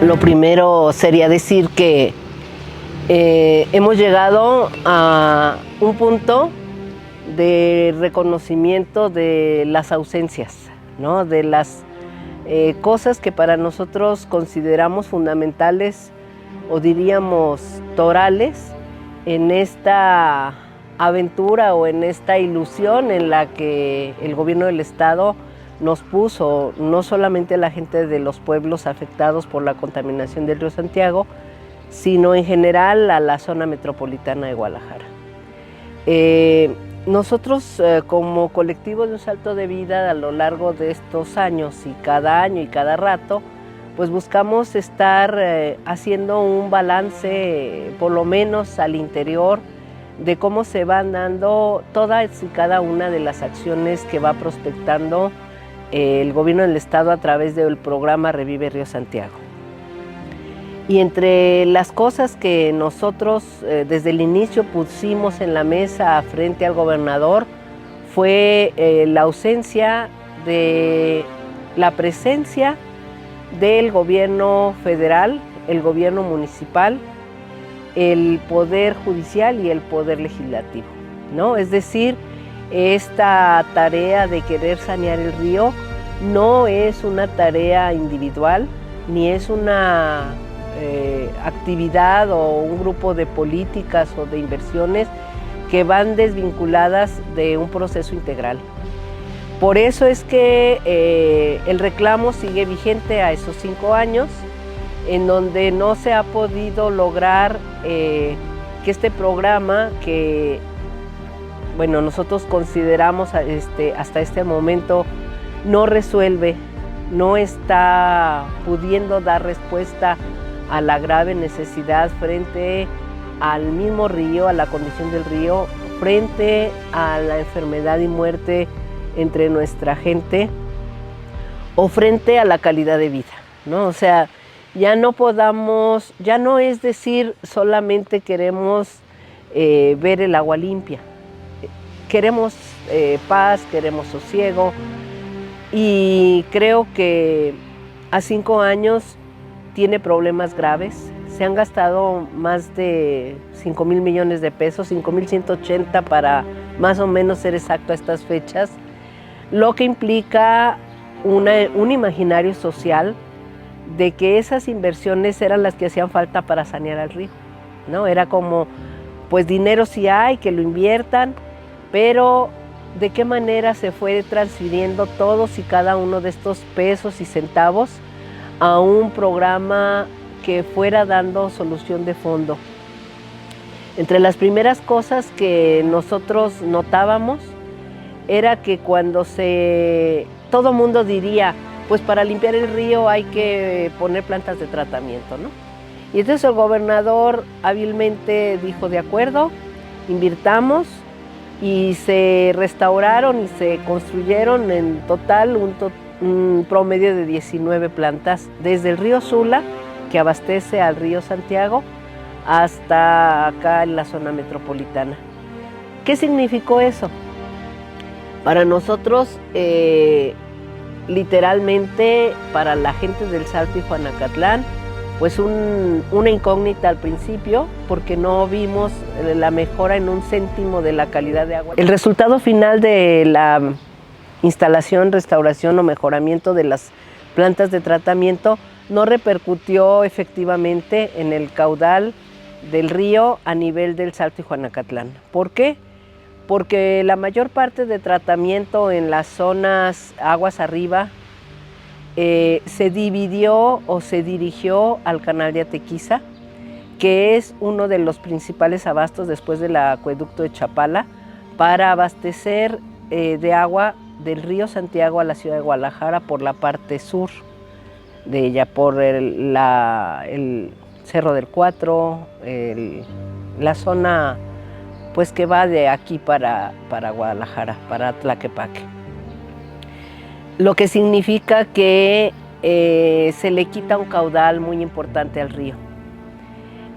Lo primero sería decir que hemos llegado a un punto de reconocimiento de las ausencias, ¿no? De las cosas que para nosotros consideramos fundamentales o diríamos torales en esta aventura o en esta ilusión en la que el gobierno del estado nos puso, no solamente a la gente de los pueblos afectados por la contaminación del río Santiago, sino en general a la zona metropolitana de Guadalajara. Nosotros como colectivo de Un Salto de Vida a lo largo de estos años y cada rato, pues buscamos estar haciendo un balance, por lo menos al interior, de cómo se van dando todas y cada una de las acciones que va prospectando el gobierno del estado a través del programa Revive Río Santiago. Y entre las cosas que nosotros desde el inicio pusimos en la mesa frente al gobernador fue la ausencia de la presencia del gobierno federal, el gobierno municipal, el poder judicial y el poder legislativo, ¿no? Es decir, esta tarea de querer sanear el río no es una tarea individual, ni es una actividad o un grupo de políticas o de inversiones que van desvinculadas de un proceso integral. Por eso es que el reclamo sigue vigente a esos 5 años, en donde no se ha podido lograr que este programa que, bueno, nosotros consideramos hasta este momento no resuelve, no está pudiendo dar respuesta a la grave necesidad frente al mismo río, a la condición del río, frente a la enfermedad y muerte entre nuestra gente o frente a la calidad de vida, ¿no? O sea, ya no es decir solamente queremos ver el agua limpia, queremos paz, queremos sosiego, y creo que a 5 años tiene problemas graves. Se han gastado más de 5,000 millones de pesos, 5,180 para más o menos ser exacto a estas fechas, lo que implica un imaginario social de que esas inversiones eran las que hacían falta para sanear al río, ¿no? Era como, pues dinero sí hay, que lo inviertan, pero ¿de qué manera se fue transfiriendo todos y cada uno de estos pesos y centavos a un programa que fuera dando solución de fondo? Entre las primeras cosas que nosotros notábamos era que cuando todo mundo diría, pues para limpiar el río hay que poner plantas de tratamiento, ¿no? Y entonces el gobernador hábilmente dijo, de acuerdo, invirtamos, y se restauraron y se construyeron en total un promedio de 19 plantas, desde el río Sula, que abastece al río Santiago, hasta acá en la zona metropolitana. ¿Qué significó eso? Para nosotros, literalmente, para la gente del Salto y Juanacatlán, pues una incógnita al principio, porque no vimos la mejora en 1 céntimo de la calidad de agua. El resultado final de la instalación, restauración o mejoramiento de las plantas de tratamiento no repercutió efectivamente en el caudal del río a nivel del Salto y Juanacatlán. ¿Por qué? Porque la mayor parte de tratamiento en las zonas aguas arriba se dividió o se dirigió al canal de Atequiza, que es uno de los principales abastos después del acueducto de Chapala, para abastecer de agua del río Santiago a la ciudad de Guadalajara por la parte sur de ella, por el Cerro del Cuatro, la zona pues que va de aquí para Guadalajara, para Tlaquepaque. Lo que significa que se le quita un caudal muy importante al río.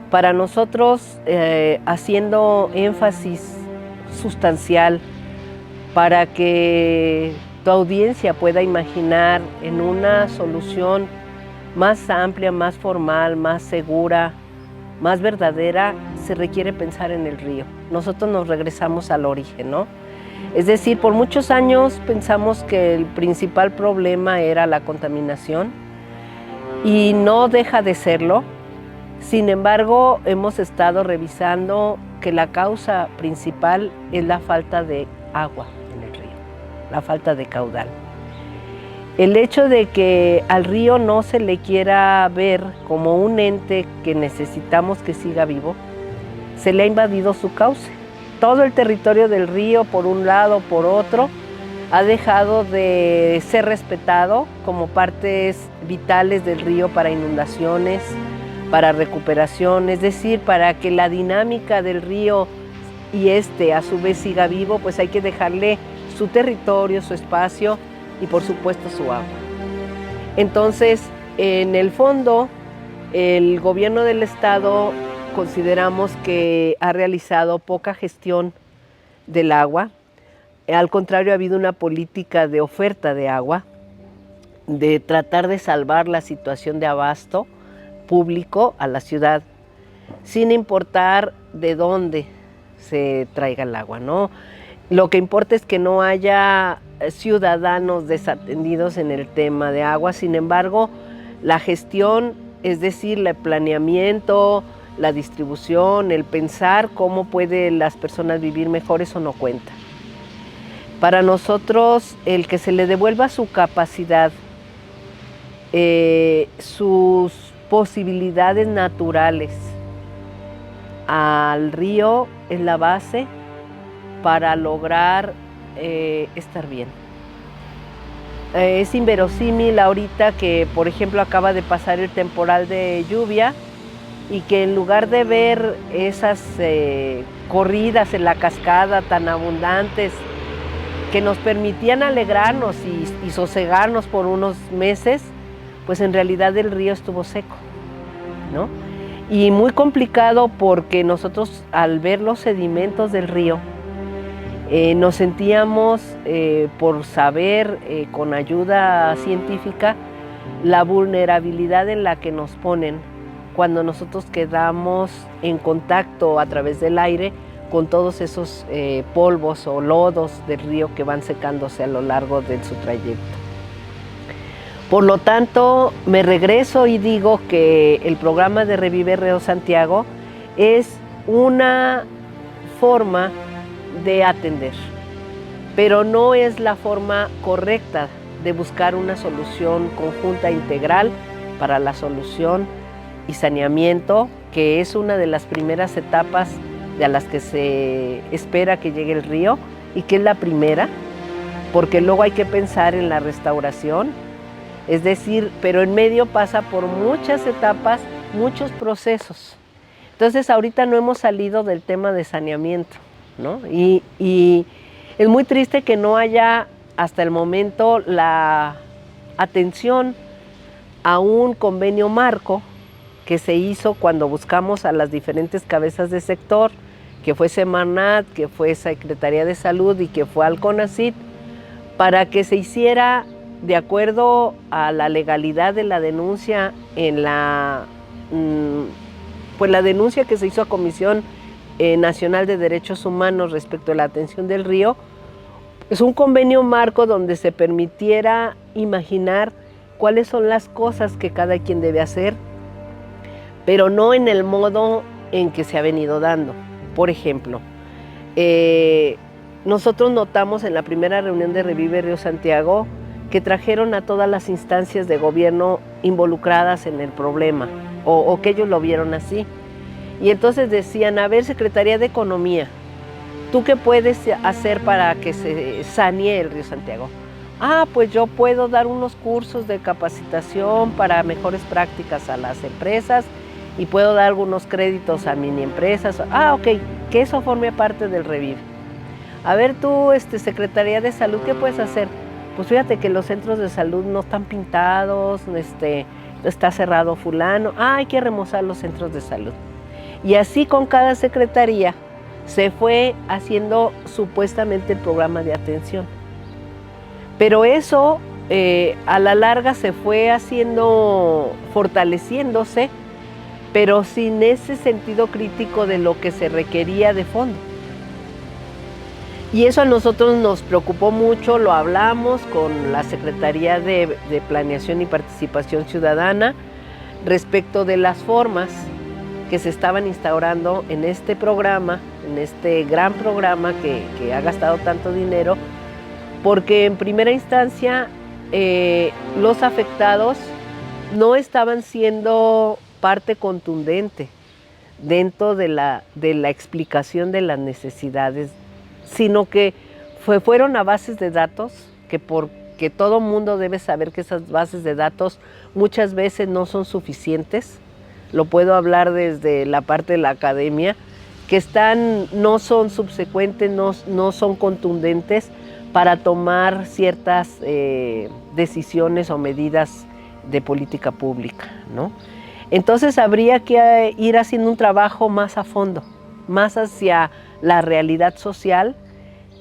Para nosotros, haciendo énfasis sustancial para que tu audiencia pueda imaginar en una solución más amplia, más formal, más segura, más verdadera, se requiere pensar en el río. Nosotros nos regresamos al origen, ¿no? Es decir, por muchos años pensamos que el principal problema era la contaminación y no deja de serlo. Sin embargo, hemos estado revisando que la causa principal es la falta de agua en el río, la falta de caudal. El hecho de que al río no se le quiera ver como un ente que necesitamos que siga vivo, se le ha invadido su cauce. Todo el territorio del río, por un lado, por otro, ha dejado de ser respetado como partes vitales del río para inundaciones, para recuperación, es decir, para que la dinámica del río y a su vez siga vivo, pues hay que dejarle su territorio, su espacio y por supuesto su agua. Entonces, en el fondo, el gobierno del estado consideramos que ha realizado poca gestión del agua. Al contrario, ha habido una política de oferta de agua, de tratar de salvar la situación de abasto público a la ciudad, sin importar de dónde se traiga el agua, ¿no? Lo que importa es que no haya ciudadanos desatendidos en el tema de agua. Sin embargo, la gestión, es decir, el planeamiento, la distribución, el pensar cómo pueden las personas vivir mejor, eso no cuenta. Para nosotros, el que se le devuelva su capacidad, sus posibilidades naturales al río es la base para lograr estar bien. Es inverosímil ahorita que, por ejemplo, acaba de pasar el temporal de lluvia y que en lugar de ver esas corridas en la cascada tan abundantes que nos permitían alegrarnos y sosegarnos por unos meses, pues en realidad el río estuvo seco, ¿no? Y muy complicado porque nosotros al ver los sedimentos del río, nos sentíamos, por saber, con ayuda científica, la vulnerabilidad en la que nos ponen cuando nosotros quedamos en contacto a través del aire con todos esos polvos o lodos del río que van secándose a lo largo de su trayecto. Por lo tanto, me regreso y digo que el programa de Revive Río Santiago es una forma de atender, pero no es la forma correcta de buscar una solución conjunta integral para la solución y saneamiento, que es una de las primeras etapas a las que se espera que llegue el río y que es la primera, porque luego hay que pensar en la restauración, es decir, pero en medio pasa por muchas etapas, muchos procesos. Entonces ahorita no hemos salido del tema de saneamiento, ¿no? Y es muy triste que no haya hasta el momento la atención a un convenio marco que se hizo cuando buscamos a las diferentes cabezas de sector, que fue Semarnat, que fue Secretaría de Salud y que fue al CONACYT, para que se hiciera de acuerdo a la legalidad de la denuncia en la denuncia que se hizo a Comisión Nacional de Derechos Humanos respecto a la atención del río. Es un convenio marco donde se permitiera imaginar cuáles son las cosas que cada quien debe hacer, pero no en el modo en que se ha venido dando. Por ejemplo, nosotros notamos en la primera reunión de Revive Río Santiago que trajeron a todas las instancias de gobierno involucradas en el problema, o que ellos lo vieron así. Y entonces decían, a ver, Secretaría de Economía, ¿tú qué puedes hacer para que se sanee el Río Santiago? Ah, pues yo puedo dar unos cursos de capacitación para mejores prácticas a las empresas y puedo dar algunos créditos a mini empresas. Ah, ok, que eso forme parte del Revive. A ver tú, Secretaría de Salud, ¿qué puedes hacer? Pues fíjate que los centros de salud no están pintados, está cerrado fulano. Ah, hay que remozar los centros de salud. Y así con cada secretaría se fue haciendo supuestamente el programa de atención. Pero eso a la larga se fue fortaleciéndose, pero sin ese sentido crítico de lo que se requería de fondo. Y eso a nosotros nos preocupó mucho, lo hablamos con la Secretaría de Planeación y Participación Ciudadana respecto de las formas que se estaban instaurando en este programa, en este gran programa que ha gastado tanto dinero, porque en primera instancia los afectados no estaban siendo parte contundente dentro de la explicación de las necesidades, sino que fueron a bases de datos, porque todo mundo debe saber que esas bases de datos muchas veces no son suficientes. Lo puedo hablar desde la parte de la academia, que no son subsecuentes, no son contundentes para tomar ciertas decisiones o medidas de política pública, ¿no? Entonces habría que ir haciendo un trabajo más a fondo, más hacia la realidad social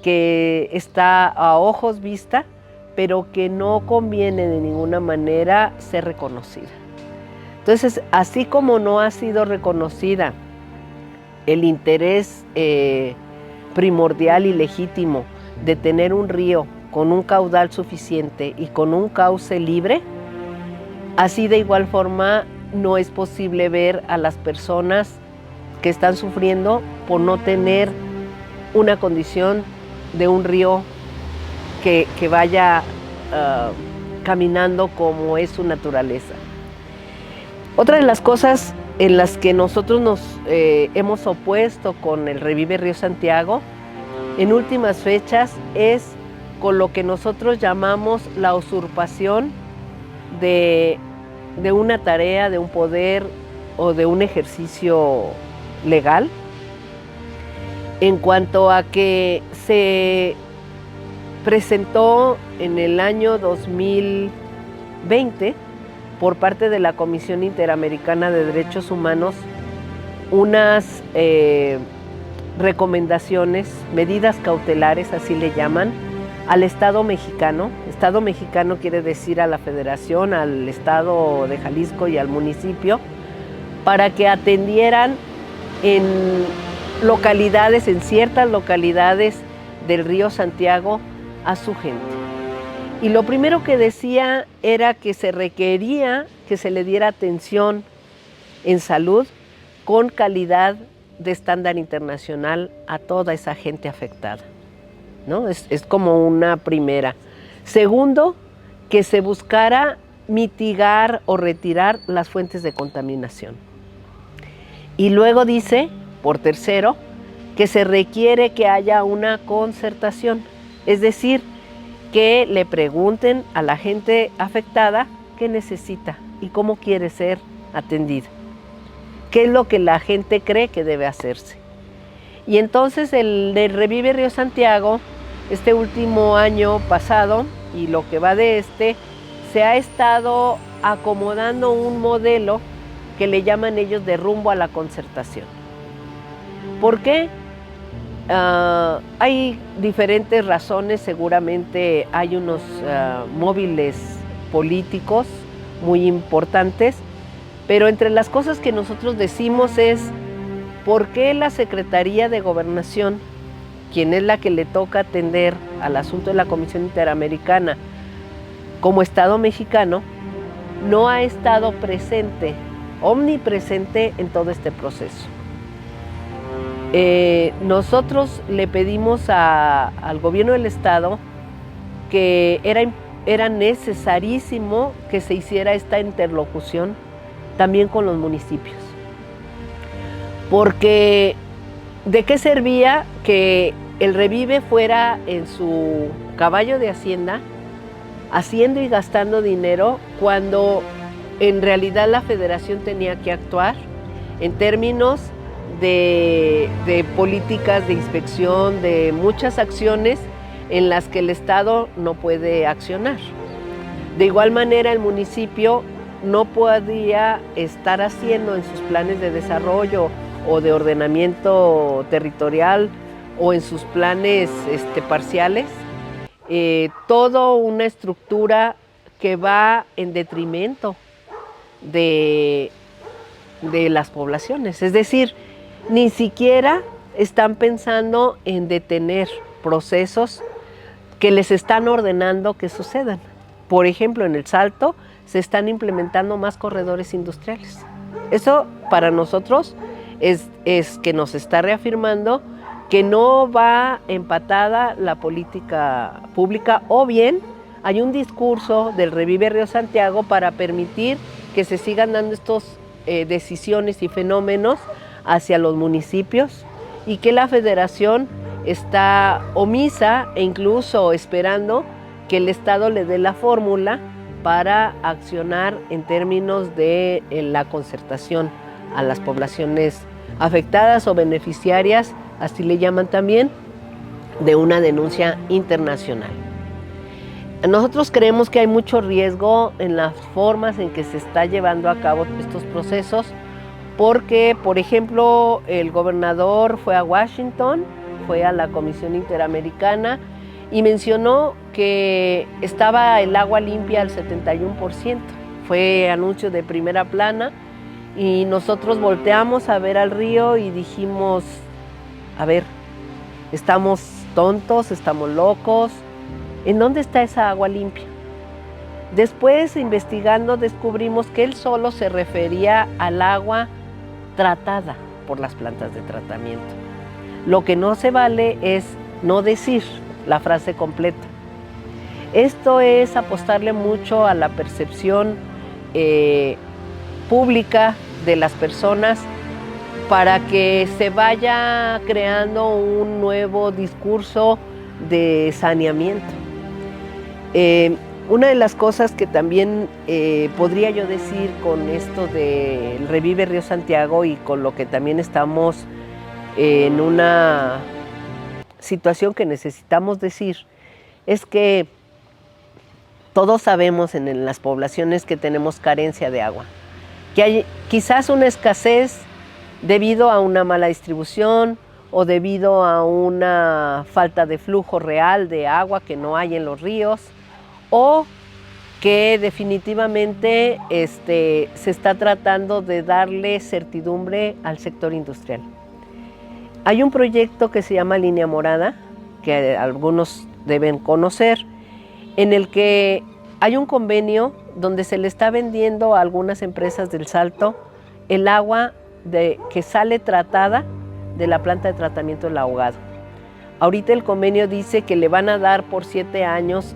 que está a ojos vista, pero que no conviene de ninguna manera ser reconocida. Entonces, así como no ha sido reconocida el interés primordial y legítimo de tener un río con un caudal suficiente y con un cauce libre, así de igual forma no es posible ver a las personas que están sufriendo por no tener una condición de un río que vaya caminando como es su naturaleza. Otra de las cosas en las que nosotros nos hemos opuesto con el Revive Río Santiago en últimas fechas es con lo que nosotros llamamos la usurpación de una tarea, de un poder o de un ejercicio legal, en cuanto a que se presentó en el año 2020 por parte de la Comisión Interamericana de Derechos Humanos unas recomendaciones, medidas cautelares, así le llaman, al Estado mexicano. Estado mexicano quiere decir a la Federación, al Estado de Jalisco y al municipio, para que atendieran en ciertas localidades del Río Santiago a su gente. Y lo primero que decía era que se requería que se le diera atención en salud con calidad de estándar internacional a toda esa gente afectada, ¿no? Es como una primera. Segundo, que se buscara mitigar o retirar las fuentes de contaminación. Y luego dice, por tercero, que se requiere que haya una concertación, es decir, que le pregunten a la gente afectada qué necesita y cómo quiere ser atendida, qué es lo que la gente cree que debe hacerse. Y entonces el Revive Río Santiago, este último año pasado y lo que va de se ha estado acomodando un modelo que le llaman ellos de rumbo a la concertación. ¿Por qué? Hay diferentes razones, seguramente hay unos móviles políticos muy importantes, pero entre las cosas que nosotros decimos es ¿por qué la Secretaría de Gobernación, quien es la que le toca atender al asunto de la Comisión Interamericana como Estado mexicano, no ha estado presente, omnipresente en todo este proceso? Nosotros le pedimos al gobierno del Estado que era necesarísimo que se hiciera esta interlocución también con los municipios. Porque ¿de qué servía que el Revive fuera en su caballo de hacienda haciendo y gastando dinero cuando en realidad la Federación tenía que actuar en términos de políticas de inspección, de muchas acciones en las que el Estado no puede accionar? De igual manera, el municipio no podía estar haciendo en sus planes de desarrollo o de ordenamiento territorial o en sus planes parciales toda una estructura que va en detrimento de las poblaciones. Es decir, ni siquiera están pensando en detener procesos que les están ordenando que sucedan. Por ejemplo, en El Salto se están implementando más corredores industriales. Eso para nosotros es que nos está reafirmando que no va empatada la política pública, o bien hay un discurso del Revive Río Santiago para permitir que se sigan dando estas decisiones y fenómenos hacia los municipios, y que la federación está omisa e incluso esperando que el Estado le dé la fórmula para accionar en términos de la concertación a las poblaciones afectadas o beneficiarias, así le llaman también, de una denuncia internacional. Nosotros creemos que hay mucho riesgo en las formas en que se está llevando a cabo estos procesos, porque, por ejemplo, el gobernador fue a Washington, fue a la Comisión Interamericana y mencionó que estaba el agua limpia al 71%. Fue anuncio de primera plana y nosotros volteamos a ver al río y dijimos, a ver, estamos tontos, estamos locos, ¿en dónde está esa agua limpia? Después, investigando, descubrimos que él solo se refería al agua tratada por las plantas de tratamiento. Lo que no se vale es no decir la frase completa. Esto es apostarle mucho a la percepción pública de las personas para que se vaya creando un nuevo discurso de saneamiento. Una de las cosas que también podría yo decir con esto del Revive Río Santiago, y con lo que también estamos en una situación que necesitamos decir, es que todos sabemos en las poblaciones que tenemos carencia de agua, que hay quizás una escasez debido a una mala distribución o debido a una falta de flujo real de agua que no hay en los ríos, o que definitivamente se está tratando de darle certidumbre al sector industrial. Hay un proyecto que se llama Línea Morada, que algunos deben conocer, en el que hay un convenio donde se le está vendiendo a algunas empresas del Salto el agua que sale tratada de la planta de tratamiento del ahogado. Ahorita el convenio dice que le van a dar por 7 años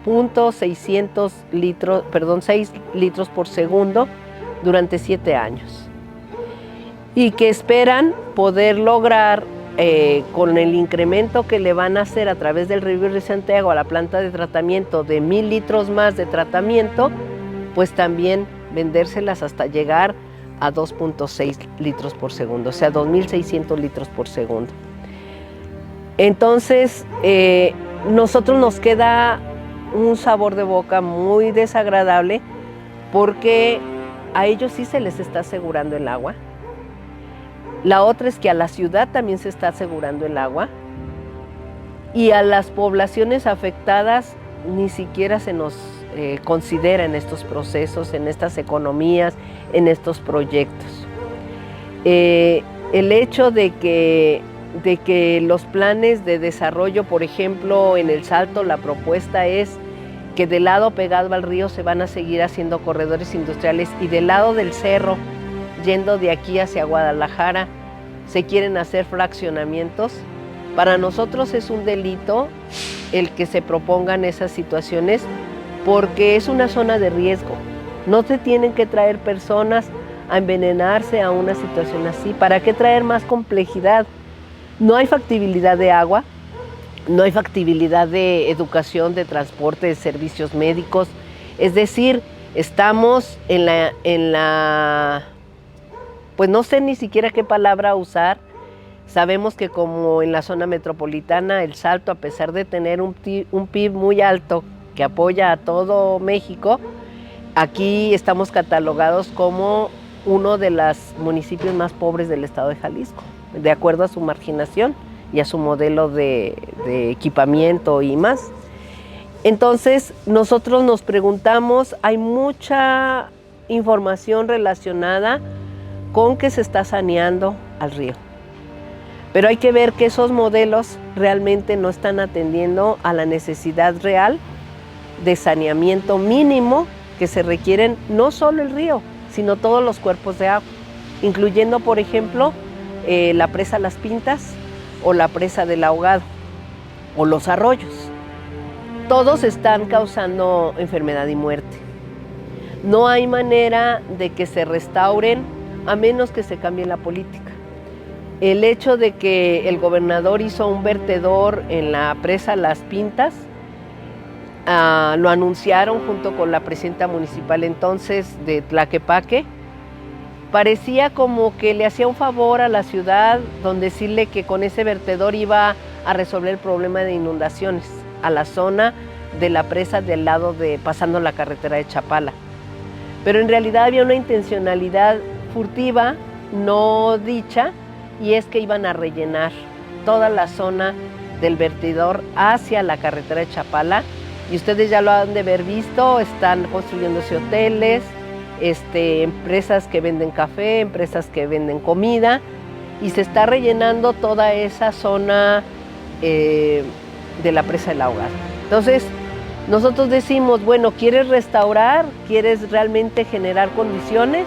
6 litros por segundo durante 7 años. Y que esperan poder lograr, con el incremento que le van a hacer a través del Revive Río Santiago a la planta de tratamiento de 1000 litros más de tratamiento, pues también vendérselas hasta llegar a 2.6 litros por segundo, o sea, 2600 litros por segundo. Entonces, nosotros nos queda un sabor de boca muy desagradable, porque a ellos sí se les está asegurando el agua. La otra es que a la ciudad también se está asegurando el agua, y a las poblaciones afectadas ni siquiera se nos considera en estos procesos, en estas economías, en estos proyectos. El hecho de que los planes de desarrollo, por ejemplo, en El Salto, la propuesta es que del lado pegado al río se van a seguir haciendo corredores industriales, y del lado del cerro, yendo de aquí hacia Guadalajara, se quieren hacer fraccionamientos. Para nosotros es un delito el que se propongan esas situaciones, porque es una zona de riesgo. No se tienen que traer personas a envenenarse a una situación así. ¿Para qué traer más complejidad? No hay factibilidad de agua, no hay factibilidad de educación, de transporte, de servicios médicos. Es decir, estamos pues no sé ni siquiera qué palabra usar. Sabemos que como en la zona metropolitana, El Salto, a pesar de tener un PIB muy alto que apoya a todo México, aquí estamos catalogados como uno de los municipios más pobres del estado de Jalisco, de acuerdo a su marginación y a su modelo de equipamiento y más. Entonces nosotros nos preguntamos, hay mucha información relacionada con que se está saneando al río. Pero hay que ver que esos modelos realmente no están atendiendo a la necesidad real de saneamiento mínimo que se requieren no solo el río, sino todos los cuerpos de agua, incluyendo, por ejemplo, la presa Las Pintas o la presa del Ahogado o los arroyos. Todos están causando enfermedad y muerte. No hay manera de que se restauren a menos que se cambie la política. El hecho de que el gobernador hizo un vertedor en la presa Las Pintas, lo anunciaron junto con la presidenta municipal entonces de Tlaquepaque, parecía como que le hacía un favor a la ciudad con decirle que con ese vertedor iba a resolver el problema de inundaciones a la zona de la presa del lado de pasando la carretera de Chapala. Pero en realidad había una intencionalidad furtiva, no dicha, y es que iban a rellenar toda la zona del vertedor hacia la carretera de Chapala, y ustedes ya lo han de haber visto, están construyéndose hoteles, empresas que venden café, empresas que venden comida, y se está rellenando toda esa zona de la presa del Ahogado. Entonces, nosotros decimos, bueno, ¿quieres restaurar? ¿Quieres realmente generar condiciones?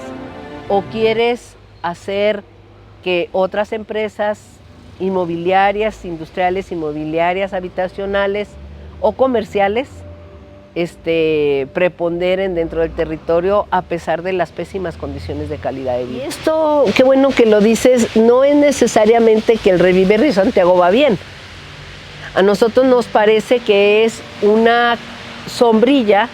¿O quieres hacer que otras empresas inmobiliarias, industriales, inmobiliarias, habitacionales o comerciales preponderen dentro del territorio a pesar de las pésimas condiciones de calidad de vida? Y esto, qué bueno que lo dices, no es necesariamente que el Revive Río Santiago va bien. A nosotros nos parece que es una sombrilla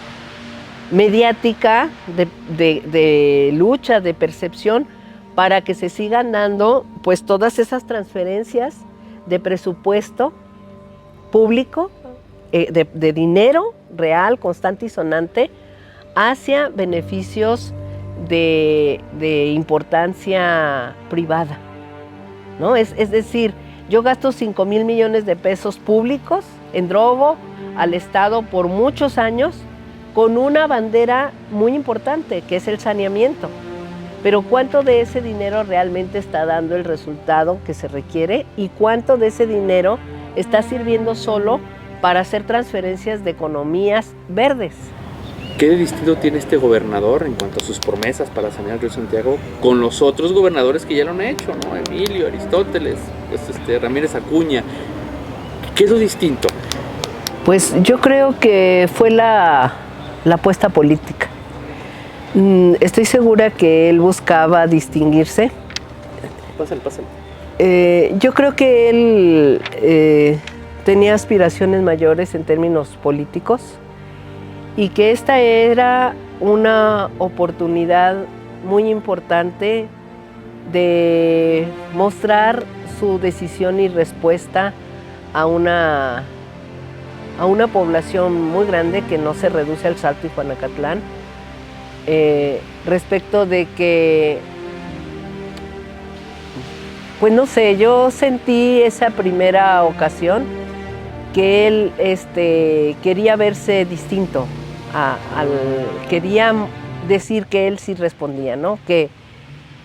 mediática de lucha, de percepción, para que se sigan dando pues todas esas transferencias de presupuesto público, de dinero real, constante y sonante, hacia beneficios de importancia privada, ¿no? Es decir, yo gasto 5,000 millones de pesos públicos en drogo al Estado por muchos años con una bandera muy importante, que es el saneamiento. Pero ¿cuánto de ese dinero realmente está dando el resultado que se requiere? ¿Y cuánto de ese dinero está sirviendo solo para hacer transferencias de economías verdes? ¿Qué de distinto tiene este gobernador en cuanto a sus promesas para sanear el río Santiago con los otros gobernadores que ya lo han hecho, ¿no? Emilio, Aristóteles, pues Ramírez Acuña? ¿Qué es lo distinto? Pues yo creo que fue la apuesta política. Estoy segura que él buscaba distinguirse. Pásale. Yo creo que él tenía aspiraciones mayores en términos políticos y que esta era una oportunidad muy importante de mostrar su decisión y respuesta a una población muy grande que no se reduce al Salto y Juanacatlán, respecto de que, pues no sé, yo sentí esa primera ocasión que él quería verse distinto, quería decir que él sí respondía, ¿no? Que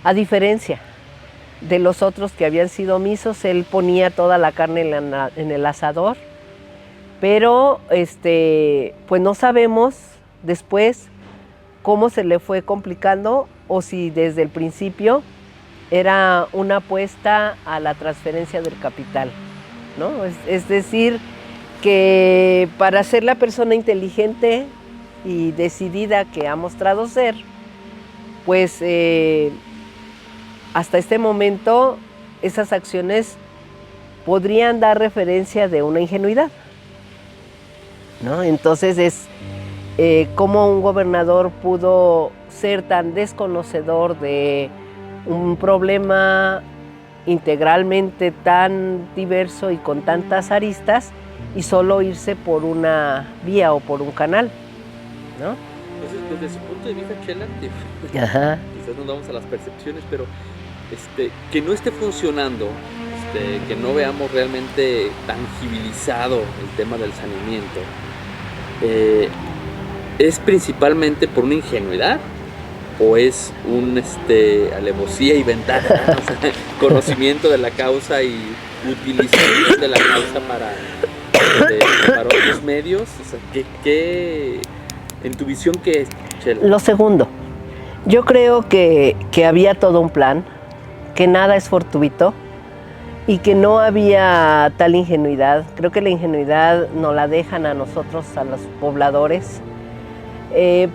a diferencia de los otros que habían sido omisos, él ponía toda la carne en el asador, pero pues no sabemos después cómo se le fue complicando o si desde el principio era una apuesta a la transferencia del capital, ¿no? Es decir, que para ser la persona inteligente y decidida que ha mostrado ser, pues hasta este momento esas acciones podrían dar referencia de una ingenuidad, ¿no? Entonces es cómo un gobernador pudo ser tan desconocedor de un problema integralmente tan diverso y con tantas aristas y solo irse por una vía o por un canal, ¿no? Entonces, desde su punto de vista, Chela, quizás nos vamos a las percepciones, pero que no esté funcionando, que no veamos realmente tangibilizado el tema del saneamiento, ¿es principalmente por una ingenuidad o es un alevosía y ventaja, ¿no? O sea, conocimiento de la causa y utilización de la causa para otros medios? O sea, en tu visión, ¿qué es, Chela? Lo segundo, yo creo que había todo un plan, que nada es fortuito y que no había tal ingenuidad. Creo que la ingenuidad nos la dejan a nosotros, a los pobladores,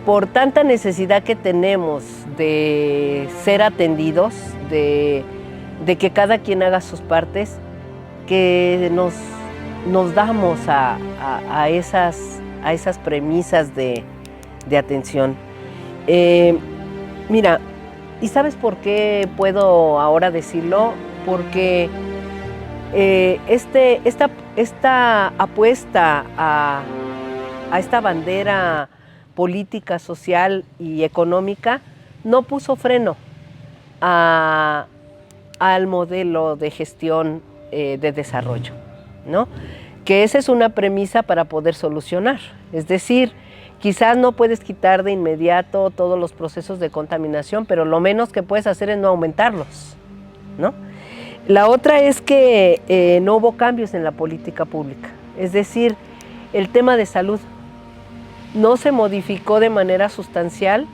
por tanta necesidad que tenemos de ser atendidos, de que cada quien haga sus partes, que nos damos a esas premisas de atención. Mira, ¿y sabes por qué puedo ahora decirlo? Porque esta apuesta a esta bandera política, social y económica no puso freno al modelo de gestión de desarrollo, ¿no? Que esa es una premisa para poder solucionar. Es decir, quizás no puedes quitar de inmediato todos los procesos de contaminación, pero lo menos que puedes hacer es no aumentarlos, ¿no? La otra es que no hubo cambios en la política pública. Es decir, el tema de salud no se modificó de manera sustancial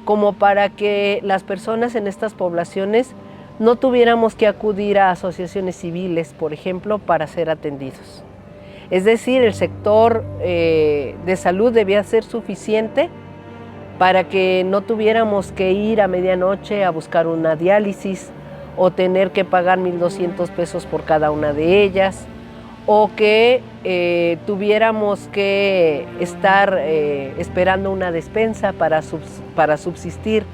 como para que las personas en estas poblaciones no tuviéramos que acudir a asociaciones civiles, por ejemplo, para ser atendidos. Es decir, el sector de salud debía ser suficiente para que no tuviéramos que ir a medianoche a buscar una diálisis o tener que pagar 1,200 pesos por cada una de ellas, o que tuviéramos que estar esperando una despensa para subsistir,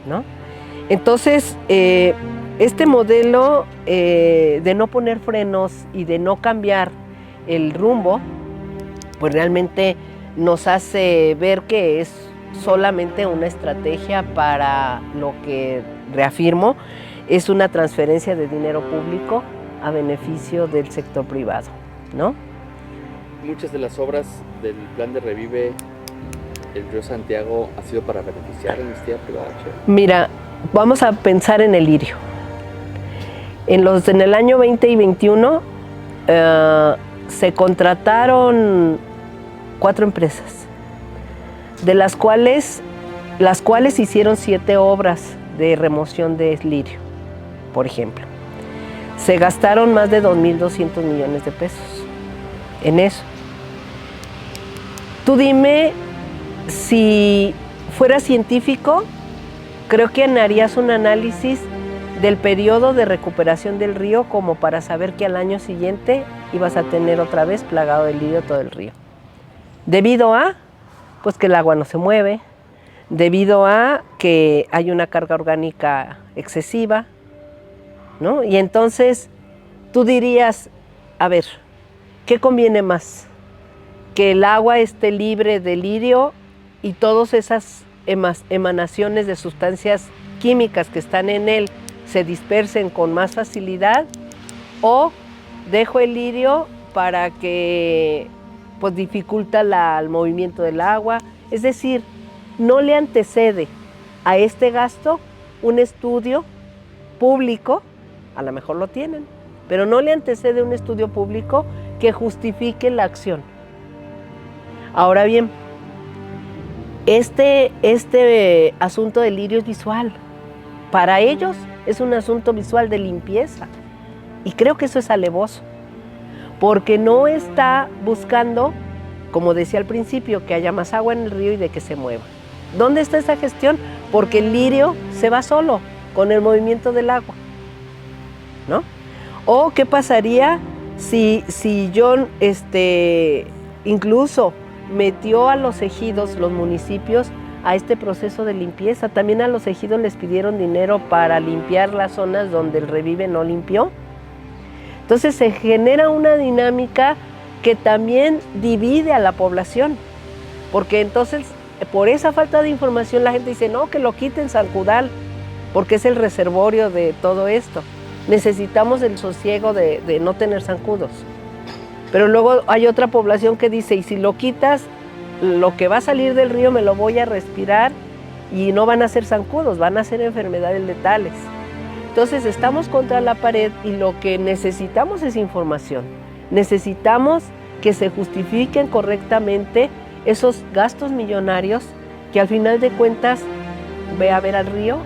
¿no? Entonces, este modelo de no poner frenos y de no cambiar el rumbo, pues realmente nos hace ver que es solamente una estrategia para lo que, reafirmo, es una transferencia de dinero público a beneficio del sector privado, ¿no? Muchas de las obras del plan de Revive el Río Santiago ha sido para beneficiar a la iniciativa privada. Mira, vamos a pensar en el lirio. En el año 20 y 21 se contrataron 4 empresas, de las cuales hicieron 7 obras de remoción de lirio, por ejemplo. Se gastaron más de 2.200 millones de pesos en eso. Tú dime, si fuera científico, creo que harías un análisis del periodo de recuperación del río como para saber que al año siguiente ibas a tener otra vez plagado de lirio todo el río. Debido a, pues, que el agua no se mueve, debido a que hay una carga orgánica excesiva, ¿no? Y entonces tú dirías, a ver, ¿qué conviene más? Que el agua esté libre de lirio y todas esas emanaciones de sustancias químicas que están en él se dispersen con más facilidad, o dejo el lirio para que pues dificulta el movimiento del agua. Es decir, no le antecede a este gasto un estudio público, a lo mejor lo tienen, pero no le antecede un estudio público que justifique la acción. Ahora bien, este asunto del lirio es visual. Para ellos es un asunto visual de limpieza. Y creo que eso es alevoso, porque no está buscando, como decía al principio, que haya más agua en el río y de que se mueva. ¿Dónde está esa gestión? Porque el lirio se va solo con el movimiento del agua, ¿no? O qué pasaría si John incluso metió a los ejidos, los municipios, a este proceso de limpieza. También a los ejidos les pidieron dinero para limpiar las zonas donde el Revive no limpió. Entonces se genera una dinámica que también divide a la población, porque entonces por esa falta de información la gente dice, no, que lo quiten San Cudal, porque es el reservorio de todo esto. Necesitamos el sosiego de no tener zancudos. Pero luego hay otra población que dice, y si lo quitas, lo que va a salir del río me lo voy a respirar y no van a ser zancudos, van a ser enfermedades letales. Entonces estamos contra la pared y lo que necesitamos es información. Necesitamos que se justifiquen correctamente esos gastos millonarios que al final de cuentas ve a ver al río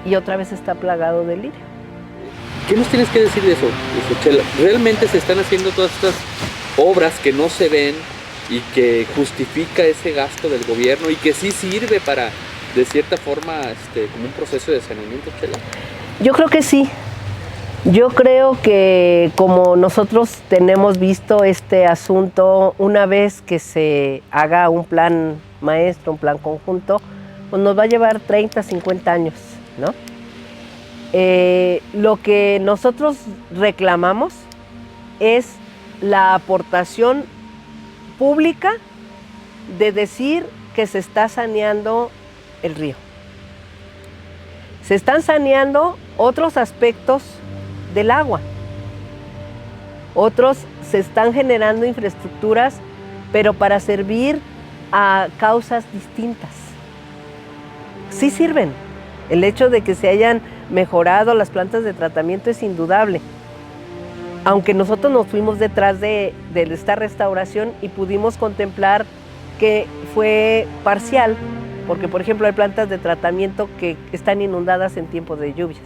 y otra vez está plagado de lirio. ¿Qué nos tienes que decir de eso, Chela? ¿Realmente se están haciendo todas estas obras que no se ven y que justifica ese gasto del gobierno y que sí sirve para, de cierta forma, como un proceso de saneamiento, Chela? Yo creo que sí. Yo creo que como nosotros tenemos visto este asunto, una vez que se haga un plan maestro, un plan conjunto, pues nos va a llevar 30, 50 años, ¿no? Lo que nosotros reclamamos es la aportación pública de decir que se está saneando el río. Se están saneando otros aspectos del agua. Otros se están generando infraestructuras, pero para servir a causas distintas. Sí sirven. El hecho de que se hayan mejorado las plantas de tratamiento es indudable. Aunque nosotros nos fuimos detrás de esta restauración y pudimos contemplar que fue parcial, porque por ejemplo hay plantas de tratamiento que están inundadas en tiempos de lluvias,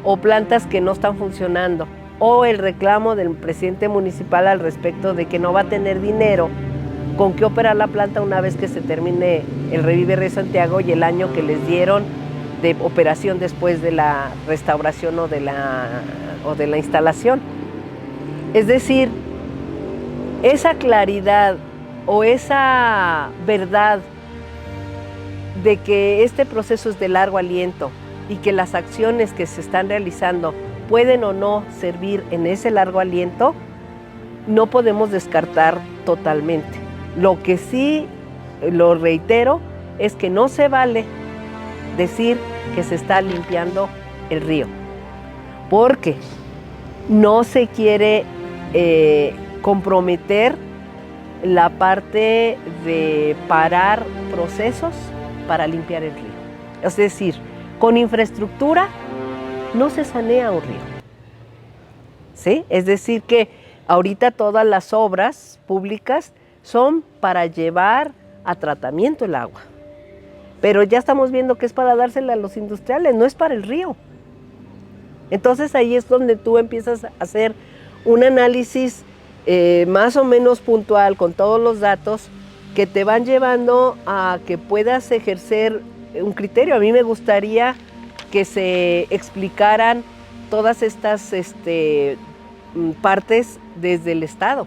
o plantas que no están funcionando, o el reclamo del presidente municipal al respecto de que no va a tener dinero con qué operar la planta una vez que se termine el Revive Río Santiago y el año que les dieron de operación después de la restauración o de la instalación. Es decir, esa claridad o esa verdad de que este proceso es de largo aliento y que las acciones que se están realizando pueden o no servir en ese largo aliento, no podemos descartar totalmente. Lo que sí, lo reitero, es que no se vale decir que se está limpiando el río, porque no se quiere comprometer la parte de parar procesos para limpiar el río. Es decir, con infraestructura no se sanea un río, ¿sí? Es decir que ahorita todas las obras públicas son para llevar a tratamiento el agua, pero ya estamos viendo que es para dársela a los industriales, no es para el río. Entonces ahí es donde tú empiezas a hacer un análisis más o menos puntual con todos los datos que te van llevando a que puedas ejercer un criterio. A mí me gustaría que se explicaran todas estas partes desde el Estado.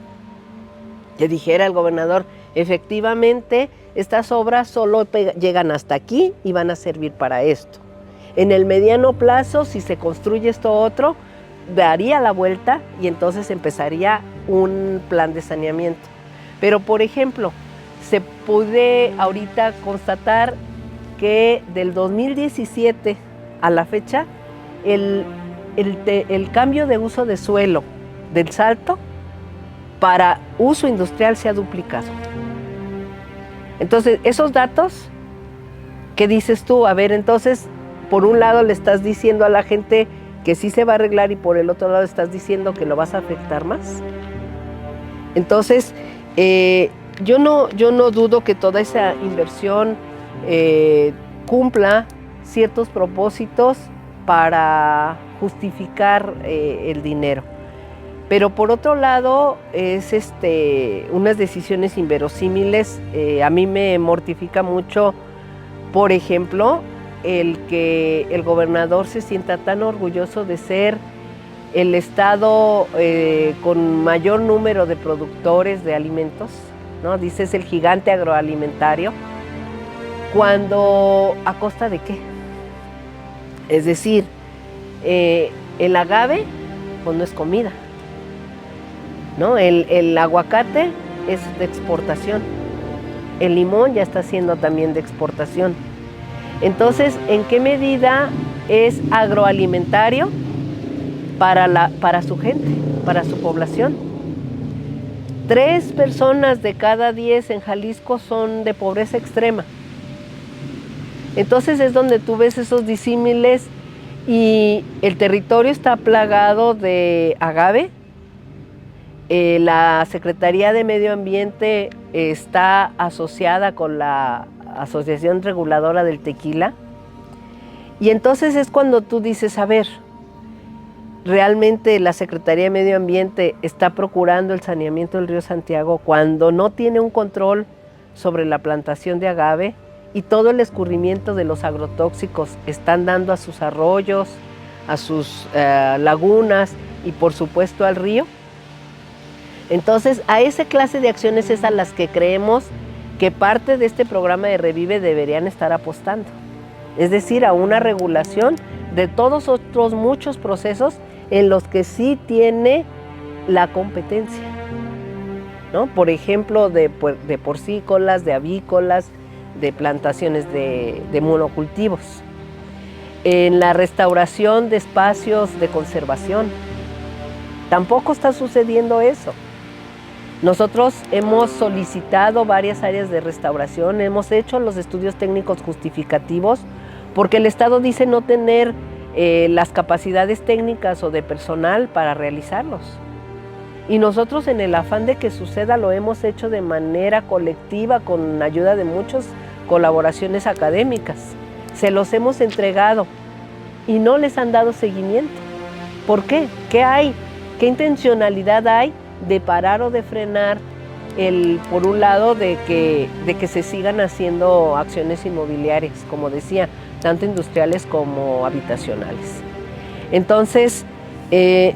Que dijera el gobernador, efectivamente, estas obras solo llegan hasta aquí y van a servir para esto. En el mediano plazo, si se construye esto otro, daría la vuelta y entonces empezaría un plan de saneamiento. Pero, por ejemplo, se puede ahorita constatar que del 2017 a la fecha, el cambio de uso de suelo del Salto para uso industrial se ha duplicado. Entonces, esos datos, ¿qué dices tú? A ver, entonces, por un lado le estás diciendo a la gente que sí se va a arreglar y por el otro lado estás diciendo que lo vas a afectar más. Entonces, yo no dudo que toda esa inversión cumpla ciertos propósitos para justificar el dinero. Pero por otro lado, es unas decisiones inverosímiles. A mí me mortifica mucho, por ejemplo, el que el gobernador se sienta tan orgulloso de ser el estado con mayor número de productores de alimentos, ¿no? Dice, es el gigante agroalimentario, cuando ¿a costa de qué? Es decir, el agave pues no es comida, ¿no? El aguacate es de exportación, el limón ya está siendo también de exportación. Entonces, ¿en qué medida es agroalimentario para su gente, para su población? 3 personas de cada 10 en Jalisco son de pobreza extrema. Entonces es donde tú ves esos disímiles y el territorio está plagado de agave. La Secretaría de Medio Ambiente está asociada con la Asociación Reguladora del Tequila. Y entonces es cuando tú dices, a ver, realmente la Secretaría de Medio Ambiente está procurando el saneamiento del río Santiago cuando no tiene un control sobre la plantación de agave y todo el escurrimiento de los agrotóxicos están dando a sus arroyos, a sus lagunas y por supuesto al río. Entonces a esa clase de acciones es a las que creemos que parte de este programa de Revive deberían estar apostando. Es decir, a una regulación de todos otros muchos procesos en los que sí tiene la competencia, ¿no? Por ejemplo, de porcícolas, de avícolas, de plantaciones de monocultivos. En la restauración de espacios de conservación, tampoco está sucediendo eso. Nosotros hemos solicitado varias áreas de restauración, hemos hecho los estudios técnicos justificativos, porque el Estado dice no tener las capacidades técnicas o de personal para realizarlos. Y nosotros en el afán de que suceda lo hemos hecho de manera colectiva con ayuda de muchas colaboraciones académicas. Se los hemos entregado y no les han dado seguimiento. ¿Por qué? ¿Qué hay? ¿Qué intencionalidad hay de parar o de frenar por un lado de que se sigan haciendo acciones inmobiliarias, como decía, tanto industriales como habitacionales? Entonces,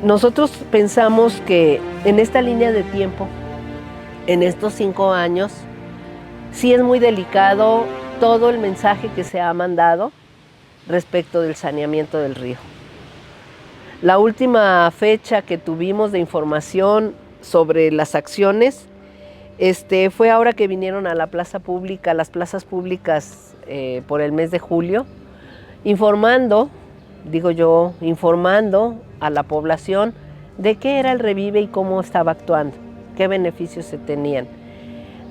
nosotros pensamos que en esta línea de tiempo, en estos 5 años, sí es muy delicado todo el mensaje que se ha mandado respecto del saneamiento del río. La última fecha que tuvimos de información sobre las acciones fue ahora que vinieron a la plaza pública, las plazas públicas por el mes de julio, informando a la población de qué era el Revive y cómo estaba actuando, qué beneficios se tenían.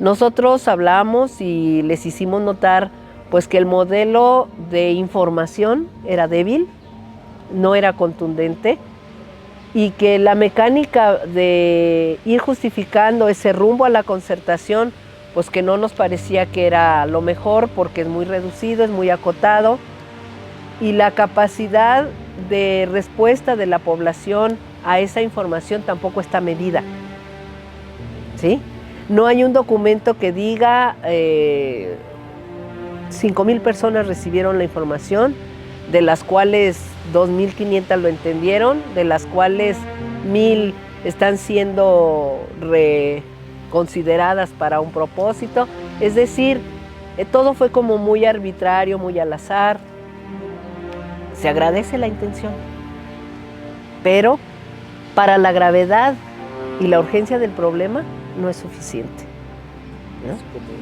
Nosotros hablamos y les hicimos notar pues que el modelo de información era débil, no era contundente, y que la mecánica de ir justificando ese rumbo a la concertación, pues que no nos parecía que era lo mejor porque es muy reducido, es muy acotado, y la capacidad de respuesta de la población a esa información tampoco está medida, ¿sí? No hay un documento que diga 5,000 personas recibieron la información, de las cuales 2,500 lo entendieron, de las cuales 1,000 están siendo reconsideradas para un propósito. Es decir, todo fue como muy arbitrario, muy al azar. Se agradece la intención, pero para la gravedad y la urgencia del problema no es suficiente, ¿no? Es como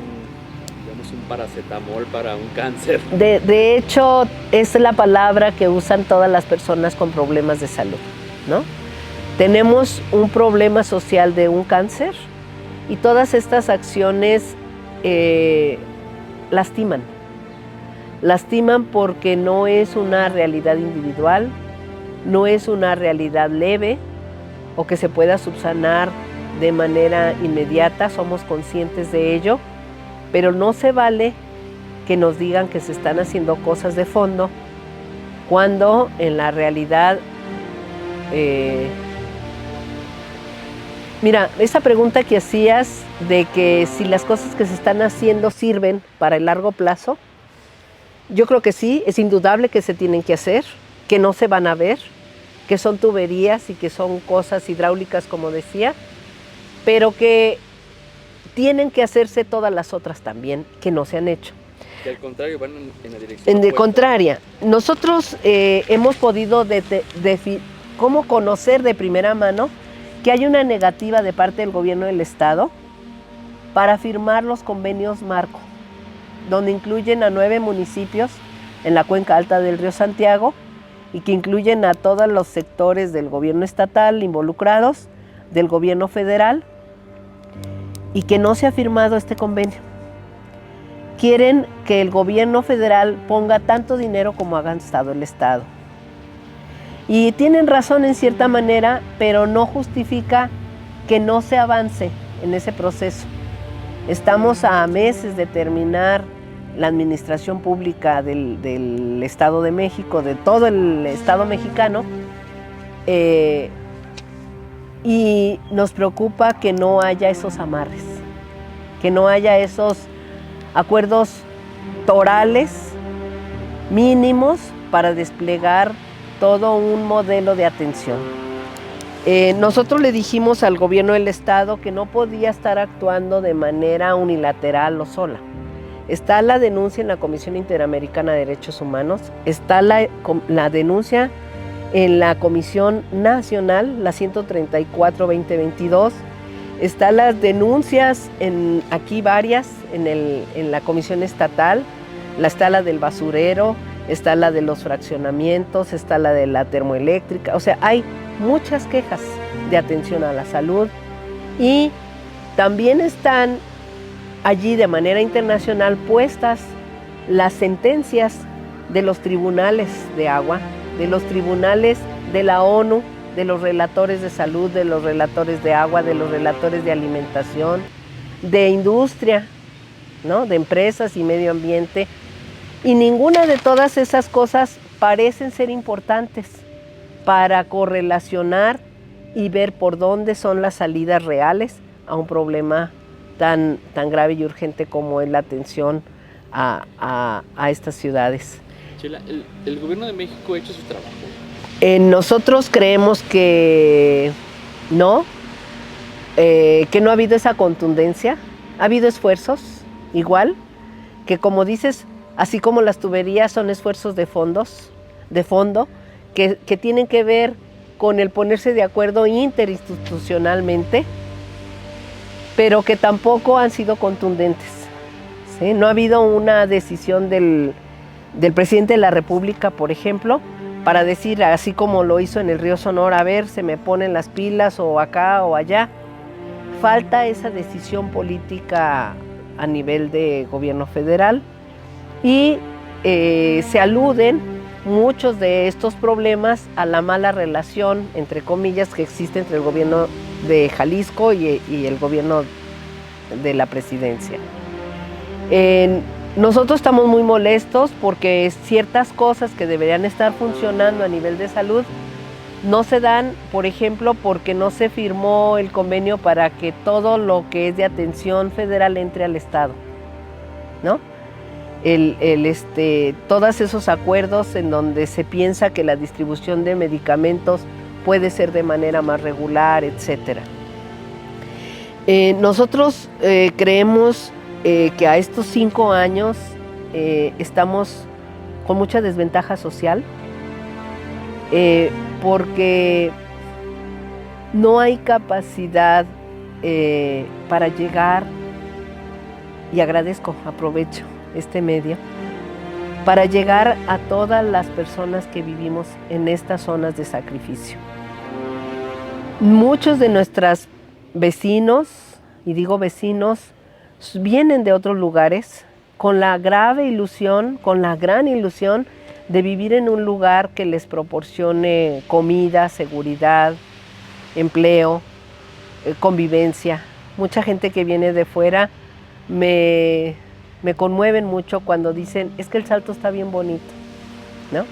un paracetamol para un cáncer. De hecho, es la palabra que usan todas las personas con problemas de salud, ¿no? Tenemos un problema social de un cáncer y todas estas acciones lastiman. Lastiman porque no es una realidad individual, no es una realidad leve o que se pueda subsanar de manera inmediata, somos conscientes de ello, pero no se vale que nos digan que se están haciendo cosas de fondo cuando en la realidad, mira, esa pregunta que hacías de que si las cosas que se están haciendo sirven para el largo plazo, yo creo que sí, es indudable que se tienen que hacer, que no se van a ver, que son tuberías y que son cosas hidráulicas, como decía, pero que tienen que hacerse todas las otras también, que no se han hecho. Que al contrario van en la dirección opuesta. Contraria. Nosotros hemos podido cómo conocer de primera mano que hay una negativa de parte del gobierno del Estado para firmar los convenios marco, donde incluyen a 9 municipios en la cuenca alta del río Santiago y que incluyen a todos los sectores del gobierno estatal involucrados, del gobierno federal, y que no se ha firmado este convenio. Quieren que el gobierno federal ponga tanto dinero como ha gastado el Estado. Y tienen razón en cierta manera, pero no justifica que no se avance en ese proceso. Estamos a meses de terminar la administración pública del Estado de México, de todo el Estado mexicano, y nos preocupa que no haya esos amarres, que no haya esos acuerdos torales mínimos para desplegar todo un modelo de atención. Nosotros le dijimos al gobierno del Estado que no podía estar actuando de manera unilateral o sola. Está la denuncia en la Comisión Interamericana de Derechos Humanos, está la denuncia en la Comisión Nacional, la 134-2022, están las denuncias, aquí varias, en la Comisión Estatal, está la del basurero, está la de los fraccionamientos, está la de la termoeléctrica, o sea, hay muchas quejas de atención a la salud y también están allí de manera internacional puestas las sentencias de los tribunales de agua, de los tribunales de la ONU, de los relatores de salud, de los relatores de agua, de los relatores de alimentación, de industria, ¿no? De empresas y medio ambiente. Y ninguna de todas esas cosas parecen ser importantes para correlacionar y ver por dónde son las salidas reales a un problema tan grave y urgente como es la atención a estas ciudades. Chela, ¿el gobierno de México ha hecho su trabajo? Nosotros creemos que no ha habido esa contundencia. Ha habido esfuerzos, igual, que como dices, así como las tuberías son esfuerzos de fondo, que tienen que ver con el ponerse de acuerdo interinstitucionalmente, pero que tampoco han sido contundentes, ¿sí? No ha habido una decisión del presidente de la República, por ejemplo, para decir, así como lo hizo en el río Sonora, a ver, se me ponen las pilas o acá o allá. Falta esa decisión política a nivel de gobierno federal y se aluden muchos de estos problemas a la mala relación, entre comillas, que existe entre el gobierno de Jalisco y el gobierno de la presidencia. Nosotros estamos muy molestos porque ciertas cosas que deberían estar funcionando a nivel de salud no se dan, por ejemplo, porque no se firmó el convenio para que todo lo que es de atención federal entre al Estado, ¿no? Todos esos acuerdos en donde se piensa que la distribución de medicamentos puede ser de manera más regular, etcétera. Nosotros creemos que a estos 5 años estamos con mucha desventaja social porque no hay capacidad para llegar, y aprovecho este medio, para llegar a todas las personas que vivimos en estas zonas de sacrificio. Muchos de nuestros vecinos, y digo vecinos, vienen de otros lugares con la gran ilusión de vivir en un lugar que les proporcione comida, seguridad, empleo, convivencia. Mucha gente que viene de fuera me conmueven mucho cuando dicen, es que el Salto está bien bonito, ¿no?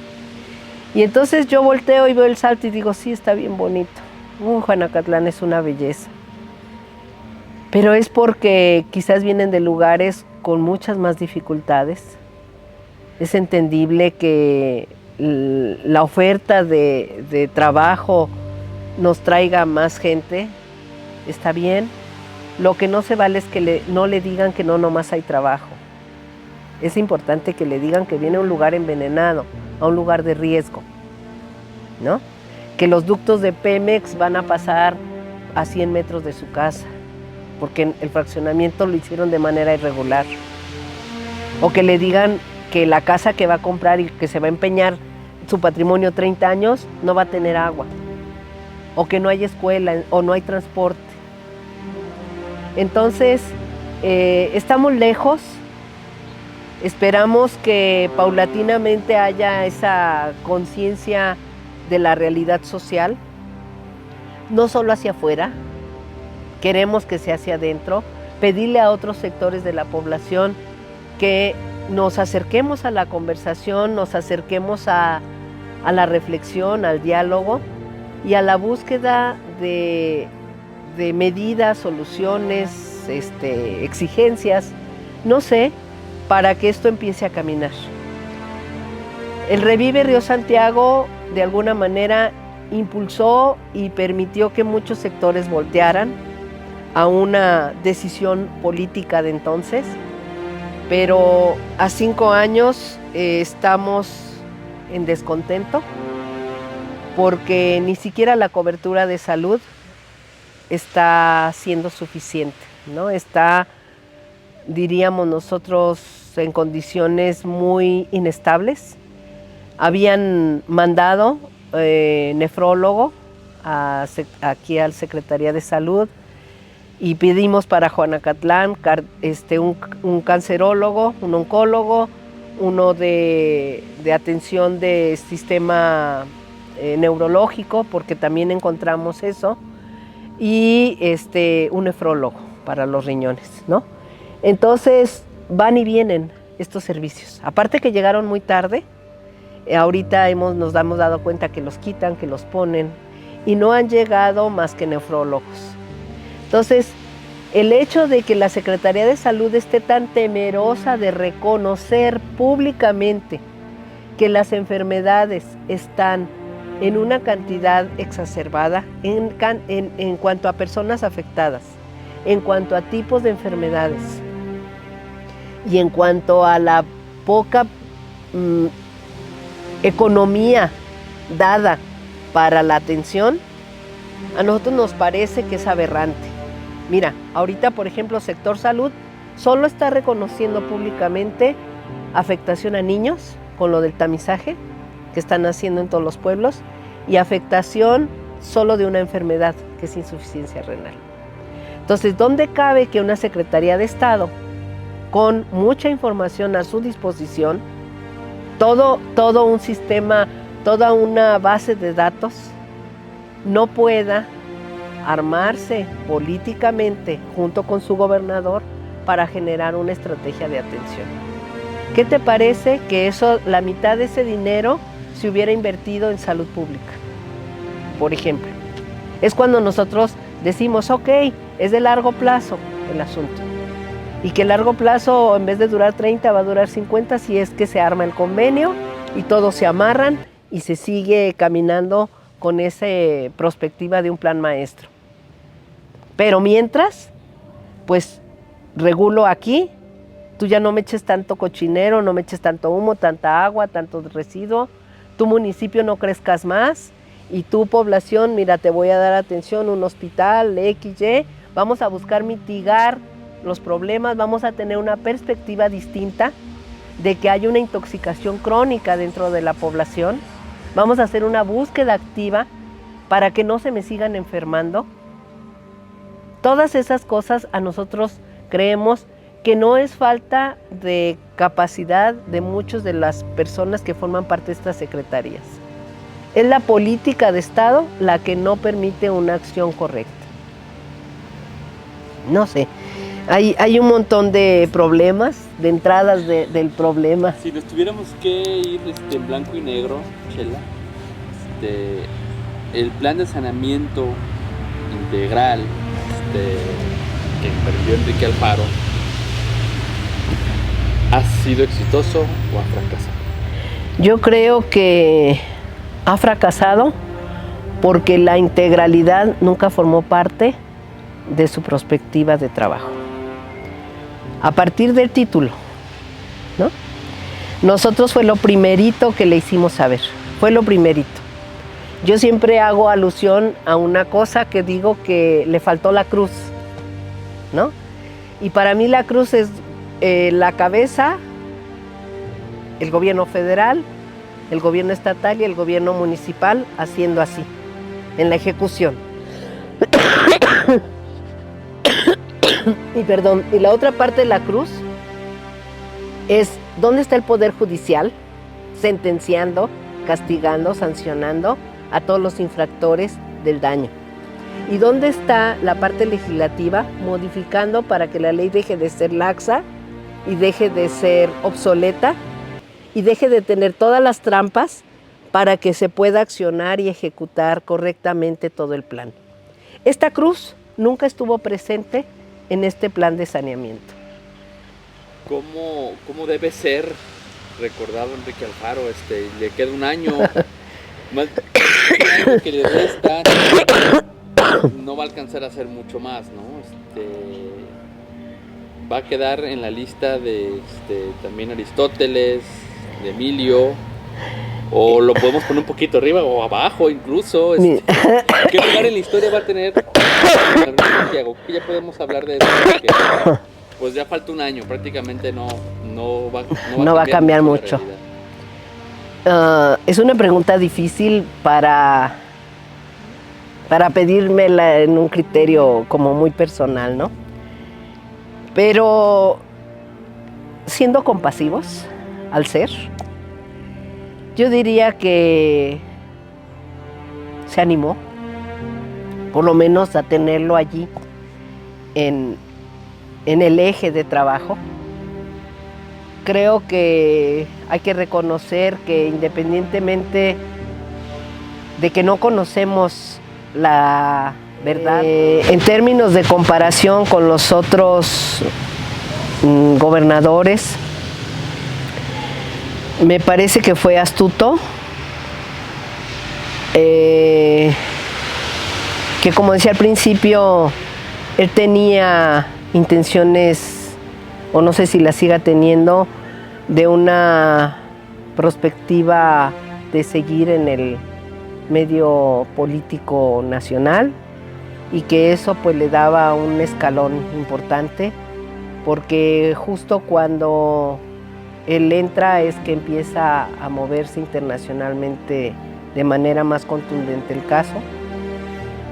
Y entonces yo volteo y veo el Salto y digo, sí, está bien bonito. Juanacatlán es una belleza. Pero es porque quizás vienen de lugares con muchas más dificultades. Es entendible que la oferta de trabajo nos traiga más gente, está bien. Lo que no se vale es que no le digan que no nomás hay trabajo. Es importante que le digan que viene a un lugar envenenado, a un lugar de riesgo, ¿no? Que los ductos de Pemex van a pasar a 100 metros de su casa, porque el fraccionamiento lo hicieron de manera irregular. O que le digan que la casa que va a comprar y que se va a empeñar su patrimonio 30 años no va a tener agua. O que no hay escuela o no hay transporte. Entonces, estamos lejos. Esperamos que paulatinamente haya esa conciencia de la realidad social, no solo hacia afuera, queremos que sea hacia adentro, pedirle a otros sectores de la población que nos acerquemos a la conversación, nos acerquemos a la reflexión, al diálogo y a la búsqueda de medidas, soluciones, exigencias, no sé, para que esto empiece a caminar. El Revive Río Santiago, de alguna manera, impulsó y permitió que muchos sectores voltearan a una decisión política de entonces, pero a 5 años estamos en descontento porque ni siquiera la cobertura de salud está siendo suficiente, ¿no? Está, diríamos nosotros, en condiciones muy inestables. Habían mandado nefrólogo aquí al Secretaría de Salud y pedimos para Juanacatlán un cancerólogo, un oncólogo, uno de atención de sistema neurológico, porque también encontramos eso, y un nefrólogo para los riñones, ¿no? Entonces van y vienen estos servicios. Aparte que llegaron muy tarde, ahorita nos hemos dado cuenta que los quitan, que los ponen, y no han llegado más que nefrólogos. Entonces, el hecho de que la Secretaría de Salud esté tan temerosa de reconocer públicamente que las enfermedades están en una cantidad exacerbada en cuanto a personas afectadas, en cuanto a tipos de enfermedades y en cuanto a la poca economía dada para la atención, a nosotros nos parece que es aberrante. Mira, ahorita, por ejemplo, sector salud solo está reconociendo públicamente afectación a niños con lo del tamizaje que están haciendo en todos los pueblos y afectación solo de una enfermedad que es insuficiencia renal. Entonces, ¿dónde cabe que una Secretaría de Estado con mucha información a su disposición, todo un sistema, toda una base de datos, no pueda armarse políticamente junto con su gobernador para generar una estrategia de atención? ¿Qué te parece que la mitad de ese dinero se hubiera invertido en salud pública? Por ejemplo, es cuando nosotros decimos, ok, es de largo plazo el asunto, y que el largo plazo, en vez de durar 30, va a durar 50 si es que se arma el convenio y todos se amarran y se sigue caminando con esa perspectiva de un plan maestro. Pero mientras, pues regulo aquí, tú ya no me eches tanto cochinero, no me eches tanto humo, tanta agua, tanto residuo, tu municipio no crezcas más y tu población, mira, te voy a dar atención, un hospital, XY, vamos a buscar mitigar los problemas, vamos a tener una perspectiva distinta de que hay una intoxicación crónica dentro de la población, vamos a hacer una búsqueda activa para que no se me sigan enfermando. Todas esas cosas a nosotros creemos que no es falta de capacidad de muchas de las personas que forman parte de estas secretarías. Es la política de Estado la que no permite una acción correcta. No sé, hay un montón de problemas, de entradas del problema. Si nos tuviéramos que ir en blanco y negro, Chela, el plan de saneamiento integral que emprendió Enrique Alfaro, ¿ha sido exitoso o ha fracasado? Yo creo que ha fracasado porque la integralidad nunca formó parte de su perspectiva de trabajo. A partir del título, ¿no? Nosotros fue lo primerito que le hicimos saber, fue lo primerito. Yo siempre hago alusión a una cosa que digo que le faltó la cruz, ¿no? Y para mí la cruz es la cabeza, el gobierno federal, el gobierno estatal y el gobierno municipal haciendo así, en la ejecución. y la otra parte de la cruz es dónde está el Poder Judicial sentenciando, castigando, sancionando a todos los infractores del daño. ¿Y dónde está la parte legislativa modificando para que la ley deje de ser laxa y deje de ser obsoleta y deje de tener todas las trampas para que se pueda accionar y ejecutar correctamente todo el plan? Esta cruz nunca estuvo presente en este plan de saneamiento. ¿Cómo debe ser recordado Enrique Alfaro? Le queda un año, más un año que le resta, no va a alcanzar a hacer mucho más, ¿no? Va a quedar en la lista de también Aristóteles, de Emilio, o lo podemos poner un poquito arriba o abajo incluso. ¿Qué lugar en la historia va a tener Santiago? Ya podemos hablar de eso, porque pues ya falta un año, prácticamente no va a cambiar mucho. Es una pregunta difícil para pedírmela en un criterio como muy personal, ¿no? Pero siendo compasivos al ser, yo diría que se animó, por lo menos a tenerlo allí en el eje de trabajo. Creo que hay que reconocer que independientemente de que no conocemos la verdad, en términos de comparación con los otros gobernadores, me parece que fue astuto, que como decía al principio, él tenía intenciones, o no sé si las siga teniendo, de una perspectiva de seguir en el medio político nacional, y que eso pues le daba un escalón importante, porque justo cuando él entra es que empieza a moverse internacionalmente de manera más contundente el caso.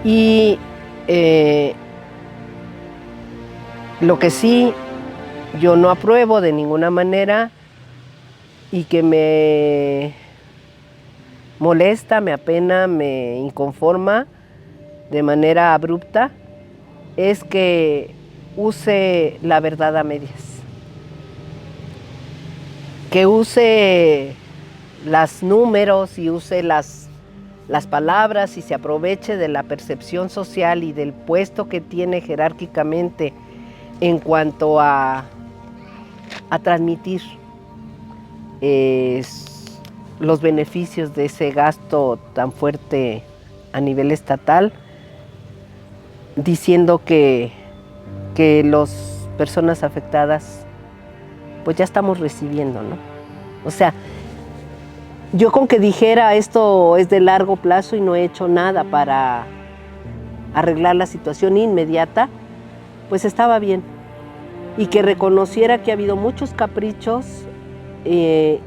Y lo que sí yo no apruebo de ninguna manera y que me molesta, me apena, me inconforma de manera abrupta, es que use la verdad a medias, que use los números y use las palabras y se aproveche de la percepción social y del puesto que tiene jerárquicamente en cuanto a transmitir los beneficios de ese gasto tan fuerte a nivel estatal, diciendo que las personas afectadas pues ya estamos recibiendo, ¿no? O sea, yo con que dijera esto es de largo plazo y no he hecho nada para arreglar la situación inmediata, pues estaba bien. Y que reconociera que ha habido muchos caprichos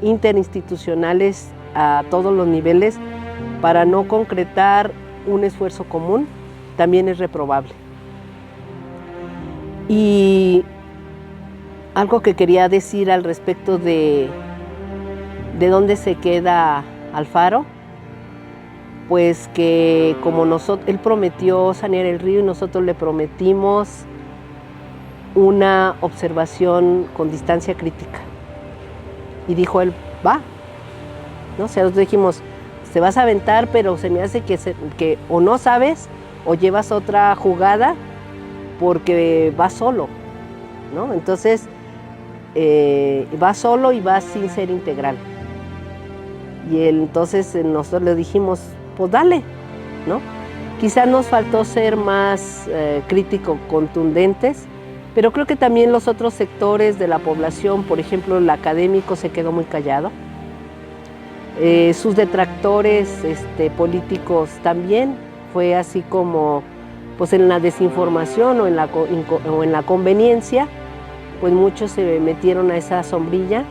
interinstitucionales a todos los niveles para no concretar un esfuerzo común, también es reprobable. Y algo que quería decir al respecto de dónde se queda Alfaro, pues que como él prometió sanear el río y nosotros le prometimos una observación con distancia crítica. Y dijo él, va, ¿no? O sea, nosotros dijimos, te vas a aventar, pero se me hace que o no sabes o llevas otra jugada porque vas solo, ¿no? Entonces, vas solo y vas sin ser integral. Y entonces nosotros le dijimos, pues dale, ¿no? Quizás nos faltó ser más crítico, contundentes, pero creo que también los otros sectores de la población, por ejemplo, el académico se quedó muy callado. Sus detractores políticos también, fue así como pues en la desinformación o en la conveniencia, pues muchos se metieron a esa sombrilla.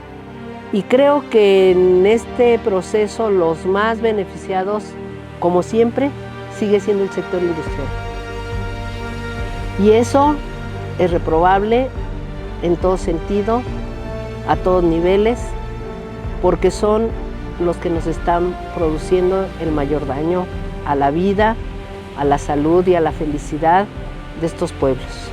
Y creo que en este proceso los más beneficiados, como siempre, sigue siendo el sector industrial. Y eso es reprobable en todo sentido, a todos niveles, porque son los que nos están produciendo el mayor daño a la vida, a la salud y a la felicidad de estos pueblos.